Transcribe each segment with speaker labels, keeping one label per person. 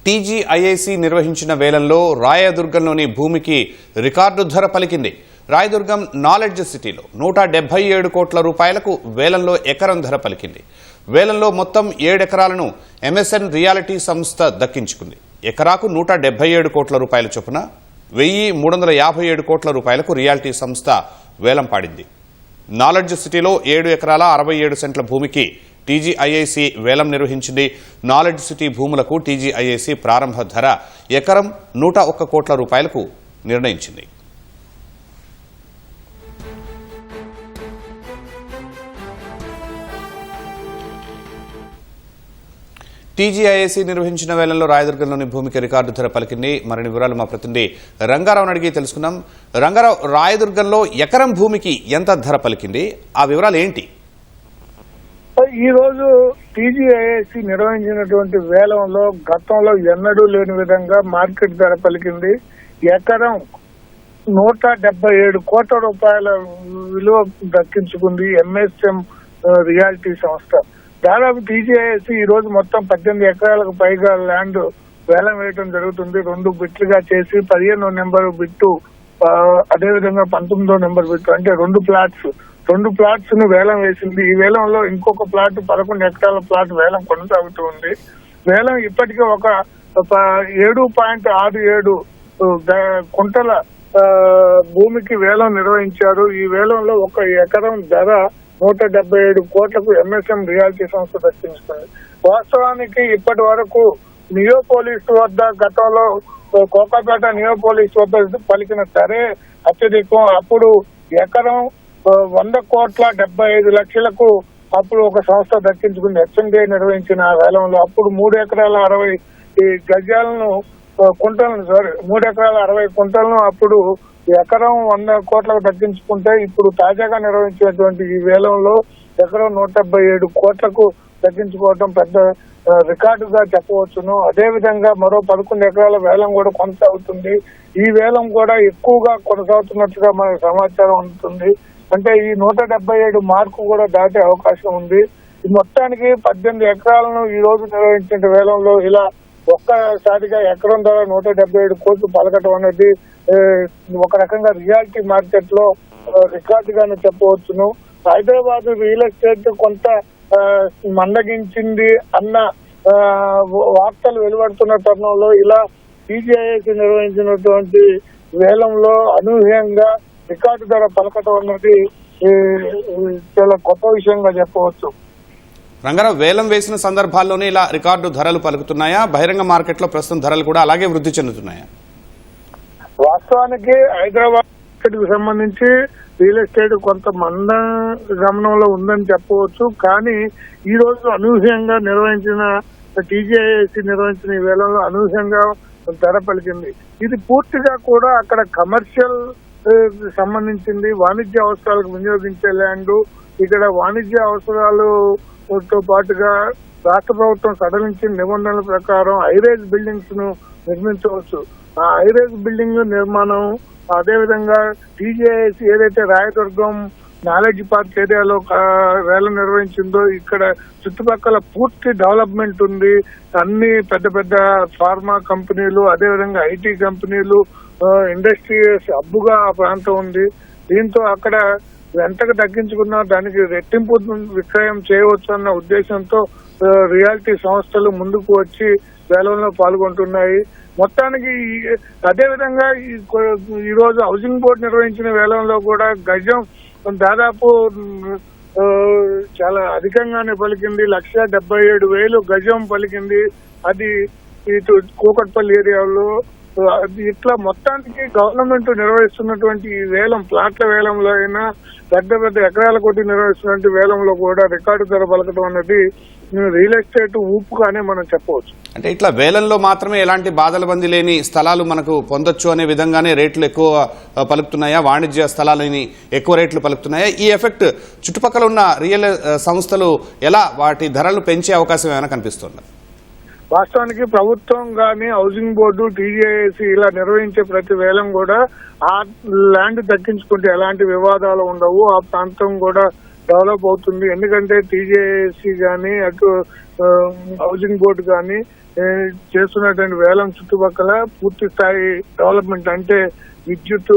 Speaker 1: TGIIC నిర్వహించిన వేలంలో రాయదుర్గంలోని భూమికి రికార్డు ధర పలికింది. రాయదుర్గం నాలెడ్జ్ సిటీలో 177 కోట్ల రూపాయలకు వేలంలో ఎకరం ధర పలికింది. వేలంలో మొత్తం 7 ఎకరాలను ఎంఎస్ఎన్ రియాలిటీ సంస్థ దక్కించుకుంది. ఎకరాకు 177 కోట్ల రూపాయల చొప్పున 1357 కోట్ల రూపాయలకు రియాలిటీ సంస్థ వేలం పాడింది. నాలెడ్జ్ సిటీలో 7 ఎకరాల 67 సెంట్ల భూమికి టీజీఐఐసీ వేలం నిర్వహించింది. నాలెడ్జ్ సిటీ భూములకు టీజీఐఐసీ ప్రారంభ ధర ఎకరం 101 కోట్ల రూపాయలకు నిర్ణయించింది. టీజీఐఐసీ నిర్వహించిన వేలంలో రాయదుర్గంలోని భూమికి రికార్డు ధర పలికింది. మరిన్ని వివరాలు మా ప్రతినిధి రంగారావుని అడిగి తెలుసుకుందాం. రంగారావు, రాయదుర్గంలో ఎకరం భూమికి ఎంత ధర పలికింది, ఆ వివరాలు ఏంటి?
Speaker 2: ఈ రోజు టీజీఐఐసీ నిర్వహించినటువంటి వేలంలో గతంలో ఎన్నడూ లేని విధంగా మార్కెట్ ధర పలికింది. ఎకరం 177 కోట్ల రూపాయల విలువ దక్కించుకుంది ఎంఎస్ఎం రియాలిటీ సంస్థ. దాదాపు టీజీఐఐసీ ఈ రోజు మొత్తం 18 ఎకరాలకు పైగా ల్యాండ్ వేలం వేయడం జరుగుతుంది. 2 బిట్లుగా చేసి 15వ నెంబర్ బిట్టు, అదేవిధంగా 19వ నెంబర్ బిట్టు, అంటే 2 ప్లాట్స్ ను వేలం వేసింది. ఈ వేలంలో ఇంకొక ప్లాట్ 11 ఎకరాల ప్లాట్ వేలం కొనసాగుతూ ఉంది. వేలం ఇప్పటికే ఒక 7.67 కుంటల భూమికి వేలం నిర్వహించారు. ఈ వేలంలో ఒక ఎకరం ధర 177 కోట్లకు ఎంఎస్ఎం రియాలిటీ సంస్థ దక్కించుకుంది. వాస్తవానికి ఇప్పటి వరకు నియోపోలిస్ వద్ద, గతంలో కోకాపేట నియోపోలిస్ వద్ద పలికిన ధరే అత్యధికం. అప్పుడు ఎకరం 100,75 లక్షలకు అప్పుడు ఒక సంస్థ దక్కించుకుంది హెచ్ఎండిఐ నిర్వహించిన వేలంలో. అప్పుడు 3 ఎకరాల 60 గజాలను 3 ఎకరాల 60 కుంటలను అప్పుడు ఎకరం 100 కోట్లకు దక్కించుకుంటే, ఇప్పుడు తాజాగా నిర్వహించినటువంటి ఈ వేలంలో ఎకరం 177 కోట్లకు దక్కించుకోవడం పెద్ద రికార్డుగా చెప్పవచ్చును. అదేవిధంగా మరో 11 ఎకరాల వేలం కూడా కొనసాగుతుంది. ఈ వేలం కూడా ఎక్కువగా కొనసాగుతున్నట్టుగా మనకు సమాచారం అందుతుంది. అంటే ఈ 177 మార్కు కూడా దాటే అవకాశం ఉంది. మొత్తానికి 18 ఎకరాలను ఈ రోజు నిర్వహించిన వేలంలో ఇలా ఒక్కసారిగా ఎకరం ధర 177 కోట్లు పలకటం అనేది ఒక రకంగా రియాలిటీ మార్కెట్ లో రికార్డుగానే చెప్పవచ్చును. హైదరాబాద్ రియల్ ఎస్టేట్ కొంత మందగించింది అన్న వార్తలు వెలువడుతున్న తరుణంలో ఇలా టీజీఐఐసీ నిర్వహించినటువంటి వేలంలో అనూహ్యంగా రికార్డు ధర పలకటం అన్నది చాలా గొప్ప విషయంగా చెప్పవచ్చు.
Speaker 1: రంగారావు, వేలం వేసిన సందర్భాల్లోనే ఇలా రికార్డు ధరలు పలుకుతున్నాయా? బహిరంగ మార్కెట్ లో ప్రస్తుతం ధరలు కూడా అలాగే వృద్ధి చెందుతున్నాయా?
Speaker 2: వాస్తవానికి హైదరాబాద్ కు సంబంధించి రియల్ ఎస్టేట్ కొంత మంద గమనంలో ఉందని చెప్పవచ్చు. కానీ ఈ రోజు అనూహ్యంగా నిర్వహించిన టీజీఐఐసీ నిర్వహించిన ఈ వేలంలో అనూహ్యంగా ధర పలికింది. ఇది పూర్తిగా కూడా అక్కడ కమర్షియల్ సంబంధించింది, వాణిజ్య అవసరాలకు వినియోగించే ల్యాండ్. ఇక్కడ వాణిజ్య అవసరాలతో పాటుగా రాష్ట్ర ప్రభుత్వం సడలించిన నిబంధనల ప్రకారం హైరేజ్ బిల్డింగ్స్ ను నిర్మించవచ్చు. ఆ హైరేజ్ బిల్డింగ్ నిర్మాణం, అదేవిధంగా టీజీఐఐసీ ఏదైతే రాయదుర్గం నాలెడ్జ్ పార్క్ ఏరియాలో వేలం నిర్వహించిందో, ఇక్కడ చుట్టుపక్కల పూర్తి డెవలప్మెంట్ ఉంది. అన్ని పెద్ద పెద్ద ఫార్మా కంపెనీలు, అదేవిధంగా ఐటీ కంపెనీలు, ఇండస్ట్రీస్ హబ్బుగా ఆ ప్రాంతం ఉంది. దీంతో అక్కడ ఎంతకు తగ్గించుకున్నా దానికి రెట్టింపు విక్రయం చేయవచ్చు అన్న ఉద్దేశంతో రియాలిటీ సంస్థలు ముందుకు వచ్చి వేలంలో పాల్గొంటున్నాయి. మొత్తానికి అదేవిధంగా ఈ రోజు హౌసింగ్ బోర్డు నిర్వహించిన వేలంలో కూడా గజం దాదాపు చాలా అధికంగానే పలికింది. 1,77,000 గజం పలికింది. అది ఇటు కూకట్పల్లి ఏరియాలో. ఇట్లా మొత్తానికి గవర్నమెంట్ నిర్వహిస్తున్నటువంటి ఈ వేలం, ప్లాట్ల వేలంలో అయినా పెద్ద పెద్ద ఎకరాల కొద్ది నిర్వహిస్తున్నటువంటి వేలంలో కూడా రికార్డు ధర పలకడం అనేది రియల్ ఎస్టేట్ ఊపుగానే మనం చెప్పవచ్చు.
Speaker 1: అంటే ఇట్లా వేలంలో మాత్రమే ఎలాంటి బాధల బంది లేని స్థలాలు మనకు పొందొచ్చు అనే విధంగానే రేట్లు ఎక్కువ పలుకుతున్నాయా? వాణిజ్య స్థలాలని ఎక్కువ రేట్లు పలుకుతున్నాయా? ఈ ఎఫెక్ట్ చుట్టుపక్కల ఉన్న రియల్ సంస్థలు ఎలా వాటి ధరలు పెంచే అవకాశం ఏమైనా కనిపిస్తుందా?
Speaker 2: వాస్తవానికి ప్రభుత్వం గాని హౌసింగ్ బోర్డు టీజీఐఏసీ ఇలా నిర్వహించే ప్రతి వేలం కూడా ఆ ల్యాండ్ దక్కించుకుంటే ఎలాంటి వివాదాలు ఉండవు, ఆ ప్రాంతం కూడా డెవలప్ అవుతుంది. ఎందుకంటే టీజీఐఏసీ గాని అటు హౌసింగ్ బోర్డు గాని చేస్తున్నటువంటి వేలం చుట్టుపక్కల పూర్తి స్థాయి డెవలప్మెంట్ అంటే విద్యుత్,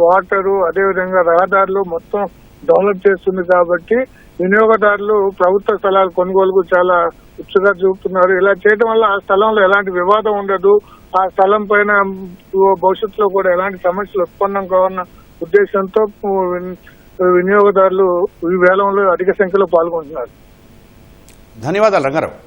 Speaker 2: వాటరు, అదేవిధంగా రహదారులు మొత్తం డెవలప్ చేస్తుంది. కాబట్టి వినియోగదారులు ప్రభుత్వ స్థలాల కొనుగోలుకు చాలా ఉత్సుకత చూపుతున్నారు. ఇలా చేయడం వల్ల ఆ స్థలంలో ఎలాంటి వివాదం ఉండదు, ఆ స్థలం పైన భవిష్యత్తులో కూడా ఎలాంటి సమస్యలు ఉత్పన్నం కావాలన్న ఉద్దేశంతో వినియోగదారులు ఈ వేలంలో అధిక సంఖ్యలో పాల్గొంటున్నారు.
Speaker 1: ధన్యవాదాలు రంగారావు.